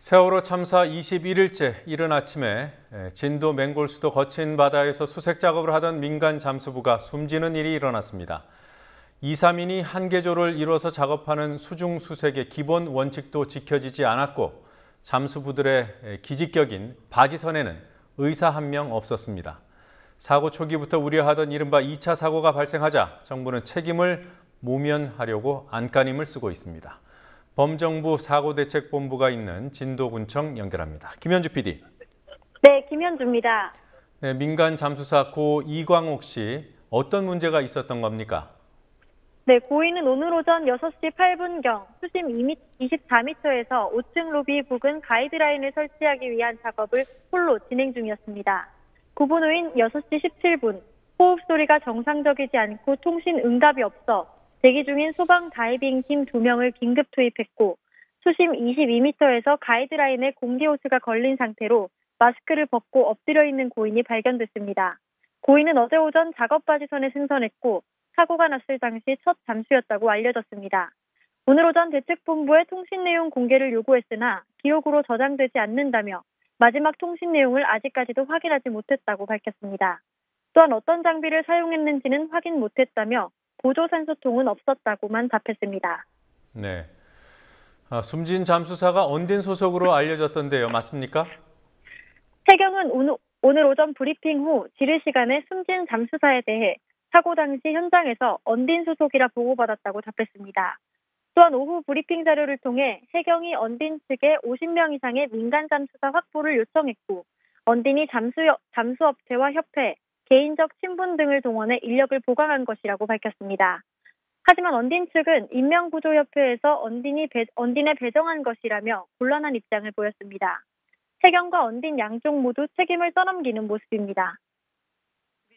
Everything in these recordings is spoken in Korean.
세월호 참사 21일째 이른 아침에 진도 맹골수도 거친 바다에서 수색 작업을 하던 민간 잠수부가 숨지는 일이 일어났습니다. 2, 3인이 한계조를 이뤄서 작업하는 수중 수색의 기본 원칙도 지켜지지 않았고 잠수부들의 기지격인 바지선에는 의사 한 명 없었습니다. 사고 초기부터 우려하던 이른바 2차 사고가 발생하자 정부는 책임을 모면하려고 안간힘을 쓰고 있습니다. 범정부 사고대책본부가 있는 진도군청 연결합니다. 김현주 PD. 네, 김현주입니다. 네, 민간 잠수사 고 이광옥 씨, 어떤 문제가 있었던 겁니까? 네, 고인은 오늘 오전 6시 8분경 수심 24m에서 5층 로비 부근 가이드라인을 설치하기 위한 작업을 홀로 진행 중이었습니다. 9분 후인 6시 17분, 호흡 소리가 정상적이지 않고 통신 응답이 없어 대기 중인 소방 다이빙팀 2명을 긴급 투입했고 수심 22m에서 가이드라인에 공기호스가 걸린 상태로 마스크를 벗고 엎드려 있는 고인이 발견됐습니다. 고인은 어제 오전 작업바지선에 승선했고 사고가 났을 당시 첫 잠수였다고 알려졌습니다. 오늘 오전 대책본부에 통신 내용 공개를 요구했으나 기록으로 저장되지 않는다며 마지막 통신 내용을 아직까지도 확인하지 못했다고 밝혔습니다. 또한 어떤 장비를 사용했는지는 확인 못했다며 보조산소통은 없었다고만 답했습니다. 네. 숨진 잠수사가 언딘 소속으로 알려졌던데요. 맞습니까? 해경은 오늘 오전 브리핑 후 지르 시간에 숨진 잠수사에 대해 사고 당시 현장에서 언딘 소속이라 보고받았다고 답했습니다. 또한 오후 브리핑 자료를 통해 해경이 언딘 측에 50명 이상의 민간 잠수사 확보를 요청했고 언딘이 잠수업체와 협회, 개인적 친분 등을 동원해 인력을 보강한 것이라고 밝혔습니다. 하지만 언딘 측은 인명구조협회에서 언딘에 배정한 것이라며 곤란한 입장을 보였습니다. 해경과 언딘 양쪽 모두 책임을 떠넘기는 모습입니다.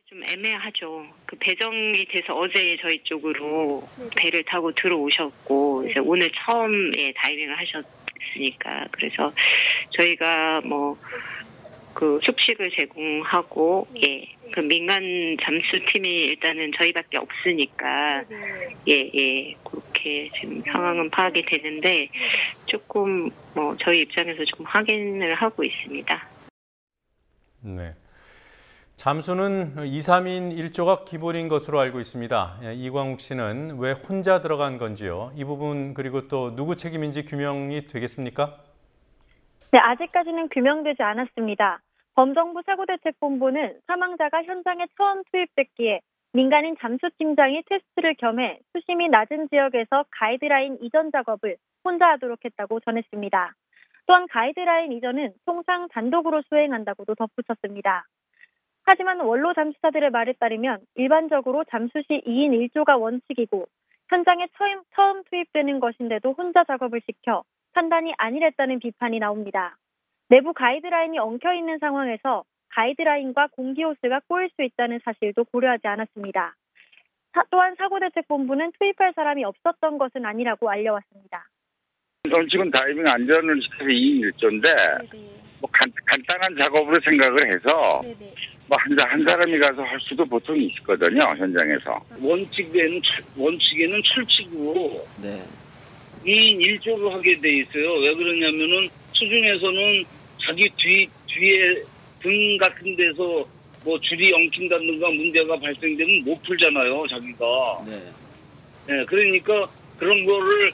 좀 애매하죠. 그 배정이 돼서 어제 저희 쪽으로 배를 타고 들어오셨고 이제 오늘 처음 다이빙을 하셨으니까 그래서 저희가 그 숙식을 제공하고 그 민간 잠수팀이 일단은 저희밖에 없으니까 그렇게 지금 상황은 파악이 되는데 조금 저희 입장에서 좀 확인을 하고 있습니다. 네. 잠수는 2, 3인 1조가 기본인 것으로 알고 있습니다. 이광욱 씨는 왜 혼자 들어간 건지요? 이 부분 그리고 또 누구 책임인지 규명이 되겠습니까? 네, 아직까지는 규명되지 않았습니다. 범정부 사고대책본부는 사망자가 현장에 처음 투입됐기에 민간인 잠수팀장이 테스트를 겸해 수심이 낮은 지역에서 가이드라인 이전 작업을 혼자 하도록 했다고 전했습니다. 또한 가이드라인 이전은 통상 단독으로 수행한다고도 덧붙였습니다. 하지만 원로 잠수사들의 말에 따르면 일반적으로 잠수 시 2인 1조가 원칙이고 현장에 처음 투입되는 것인데도 혼자 작업을 시켜 판단이 안일했다는 비판이 나옵니다. 내부 가이드라인이 엉켜있는 상황에서 가이드라인과 공기호스가 꼬일 수 있다는 사실도 고려하지 않았습니다. 또한 사고대책본부는 투입할 사람이 없었던 것은 아니라고 알려왔습니다. 지금 다이빙 안전을 시켜서 2인 1조인데 간단한 작업으로 생각을 해서 한 사람이 가서 할 수도 보통 있거든요. 현장에서. 원칙에는 철칙으로 2인 1조로 하게 돼 있어요. 왜 그러냐면은 수중에서는 자기 뒤에 등 같은 데서 줄이 엉킨다든가 문제가 발생되면 못 풀잖아요, 자기가. 네, 그러니까 그런 거를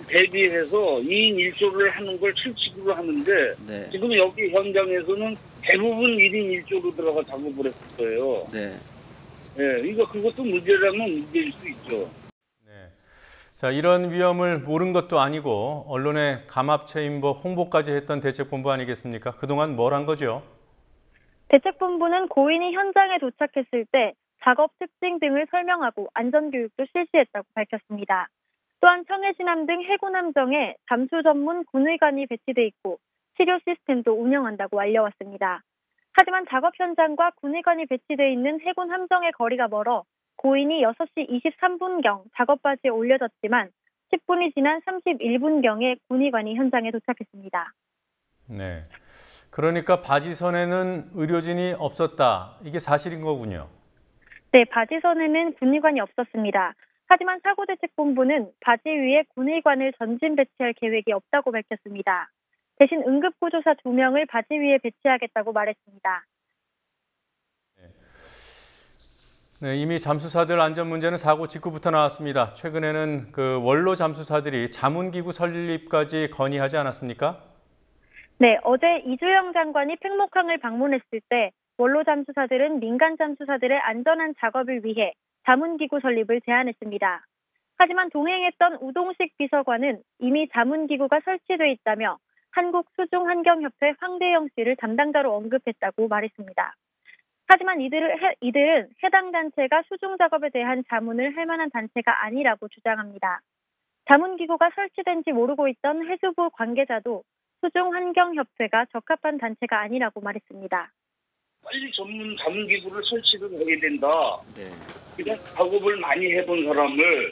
대비해서 2인 1조를 하는 걸 철칙으로 하는데 지금 여기 현장에서는 대부분 1인 1조로 들어가 작업을 했어요. 그러니까 그것도 문제라면 문제일 수 있죠. 자, 이런 위험을 모른 것도 아니고 언론에 감압체인버 홍보까지 했던 대책본부 아니겠습니까? 그동안 뭘 한 거죠? 대책본부는 고인이 현장에 도착했을 때 작업 특징 등을 설명하고 안전교육도 실시했다고 밝혔습니다. 또한 청해진함 등 해군 함정에 잠수 전문 군의관이 배치돼 있고 치료 시스템도 운영한다고 알려왔습니다. 하지만 작업 현장과 군의관이 배치돼 있는 해군 함정의 거리가 멀어 고인이 6시 23분경 작업바지에 올려졌지만 10분이 지난 31분경에 군의관이 현장에 도착했습니다. 네, 그러니까 바지선에는 의료진이 없었다. 이게 사실인 거군요. 네, 바지선에는 군의관이 없었습니다. 하지만 사고대책본부는 바지 위에 군의관을 전진 배치할 계획이 없다고 밝혔습니다. 대신 응급구조사 2명을 바지 위에 배치하겠다고 말했습니다. 네, 이미 잠수사들 안전 문제는 사고 직후부터 나왔습니다. 최근에는 원로 잠수사들이 자문기구 설립까지 건의하지 않았습니까? 네, 어제 이주영 장관이 팽목항을 방문했을 때 원로 잠수사들은 민간 잠수사들의 안전한 작업을 위해 자문기구 설립을 제안했습니다. 하지만 동행했던 우동식 비서관은 이미 자문기구가 설치돼 있다며 한국수중환경협회 황대영 씨를 담당자로 언급했다고 말했습니다. 하지만 이들은 해당 단체가 수중 작업에 대한 자문을 할 만한 단체가 아니라고 주장합니다. 자문기구가 설치된지 모르고 있던 해수부 관계자도 수중환경협회가 적합한 단체가 아니라고 말했습니다. 빨리 전문 자문기구를 설치를 하게 된다. 네. 그냥 작업을 많이 해본 사람을.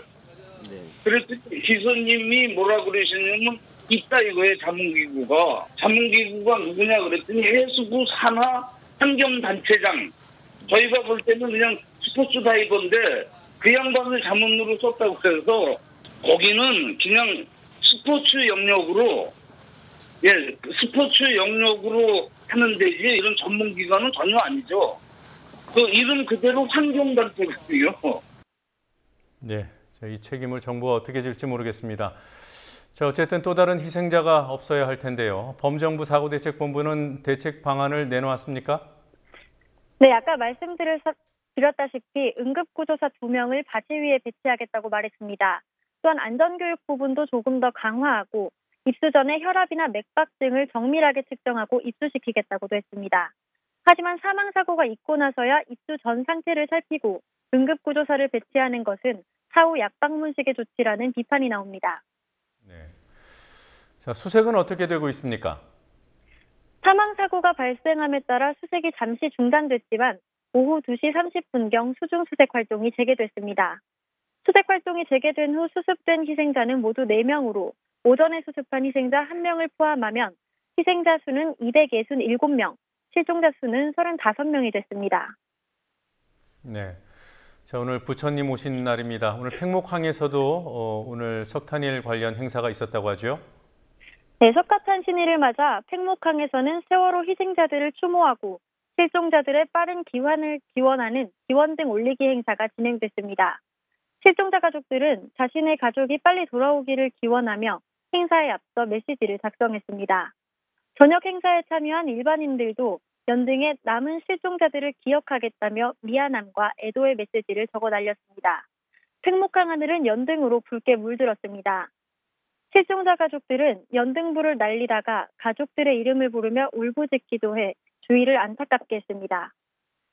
네. 그래서 비서님이 뭐라 그러셨냐면 있다 이거예요. 자문기구가. 자문기구가 누구냐 그랬더니 해수부 산하 환경단체장. 저희가 볼 때는 그냥 스포츠 다이버인데 그 양반을 자문으로 썼다고 해서 거기는 그냥 스포츠 영역으로 스포츠 영역으로 하는 데지 이런 전문기관은 전혀 아니죠. 그 이름 그대로 환경단체거든요. 네, 이 책임을 정부가 어떻게 질지 모르겠습니다. 자, 어쨌든 또 다른 희생자가 없어야 할 텐데요. 범정부 사고대책본부는 대책 방안을 내놓았습니까? 네, 아까 말씀드렸다시피 응급구조사 2명을 바지 위에 배치하겠다고 말했습니다. 또한 안전교육 부분도 조금 더 강화하고 입수 전에 혈압이나 맥박 등을 정밀하게 측정하고 입수시키겠다고도 했습니다. 하지만 사망사고가 있고 나서야 입수 전 상태를 살피고 응급구조사를 배치하는 것은 사후 약방문식의 조치라는 비판이 나옵니다. 네. 자, 수색은 어떻게 되고 있습니까? 사망사고가 발생함에 따라 수색이 잠시 중단됐지만 오후 2시 30분경 수중 수색 활동이 재개됐습니다. 수색 활동이 재개된 후 수습된 희생자는 모두 4명으로 오전에 수습한 희생자 1명을 포함하면 희생자 수는 267명, 실종자 수는 35명이 됐습니다. 네. 자, 오늘 부처님 오신 날입니다. 오늘 팽목항에서도 오늘 석탄일 관련 행사가 있었다고 하죠? 네, 석가탄 신일을 맞아 팽목항에서는 세월호 희생자들을 추모하고 실종자들의 빠른 귀환을 기원하는 기원등 올리기 행사가 진행됐습니다. 실종자 가족들은 자신의 가족이 빨리 돌아오기를 기원하며 행사에 앞서 메시지를 작성했습니다. 저녁 행사에 참여한 일반인들도 연등에 남은 실종자들을 기억하겠다며 미안함과 애도의 메시지를 적어 날렸습니다. 팽목항 하늘은 연등으로 붉게 물들었습니다. 실종자 가족들은 연등불을 날리다가 가족들의 이름을 부르며 울부짖기도 해 주위를 안타깝게 했습니다.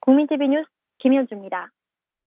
국민TV 뉴스 김현주입니다.